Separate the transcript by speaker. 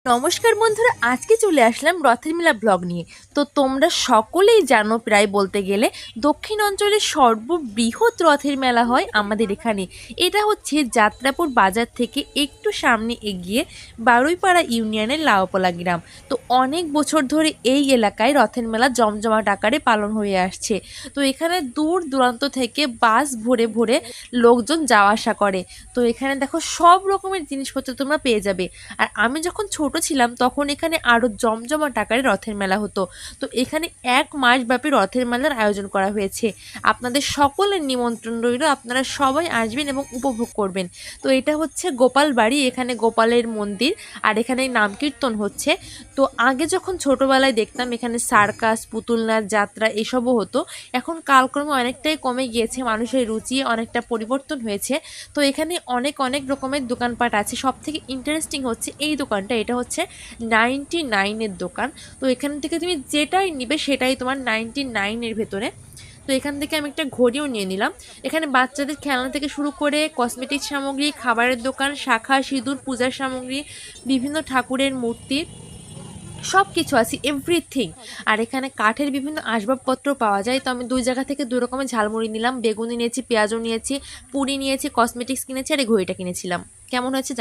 Speaker 1: নমস্কার বন্ধুরা, আজকে চলে আসলাম রথের মেলা ব্লগ নিয়ে। তো তোমরা সকলেই জানো, প্রায় বলতে গেলে দক্ষিণ অঞ্চলের সর্ববৃহৎ রথের মেলা হয় আমাদের এখানে। এটা হচ্ছে যাত্রাপুর বাজার থেকে একটু সামনে এগিয়ে বারুইপাড়া ইউনিয়নের লাউপলা গ্রাম। তো অনেক বছর ধরে এই এলাকায় রথের মেলা জমজমাট আকারে পালন হয়ে আসছে। তো এখানে দূর দূরান্ত থেকে বাস ভরে ভরে লোকজন যাওয়া আসা করে। তো এখানে দেখো সব রকমের জিনিসপত্র তোমরা পেয়ে যাবে। আর আমি যখন ছোট ছিলাম তখন এখানে আরও জমজমাট আকারে রথের মেলা হতো। তো এখানে 1 মাস ব্যাপী রথের মেলার আয়োজন করা হয়েছে। আপনাদের সকলের নিমন্ত্রণ রইল, আপনারা সবাই আসবেন এবং উপভোগ করবেন। তো এটা হচ্ছে গোপাল বাড়ি, এখানে গোপালের মন্দির, আর এখানে নাম কীর্তন হচ্ছে। তো আগে যখন ছোটোবেলায় দেখতাম এখানে সার্কাস, পুতুল নাচ, যাত্রা এসবও হতো। এখন কালক্রমে অনেকটাই কমে গিয়েছে, মানুষের রুচি অনেকটা পরিবর্তন হয়েছে। তো এখানে অনেক অনেক রকমের দোকানপাট আছে। সব থেকে ইন্টারেস্টিং হচ্ছে এই দোকানটা, এটা হচ্ছে 99-এর দোকান। তো এখান থেকে তুমি যেটাই নিবে সেটাই তোমার 99-এর ভেতরে। তো এখান থেকে আমি একটা ঘড়িও নিয়ে নিলাম। এখানে বাচ্চাদের খেলনা থেকে শুরু করে কসমেটিক সামগ্রী, খাবারের দোকান, শাঁখা, সিঁদুর, পূজার সামগ্রী, বিভিন্ন ঠাকুরের মূর্তি, সব কিছু আছে, এভরিথিং। আর এখানে কাঠের বিভিন্ন আসবাবপত্র পাওয়া যায়। তো আমি 2 জায়গা থেকে 2 রকমের ঝালমুড়ি নিলাম, বেগুনি নিয়েছি, পেঁয়াজও নিয়েছি, পুরি নিয়েছি, কসমেটিক্স কিনেছি, আর এই ঘড়িটা কিনেছিলাম। কেমন হয়েছে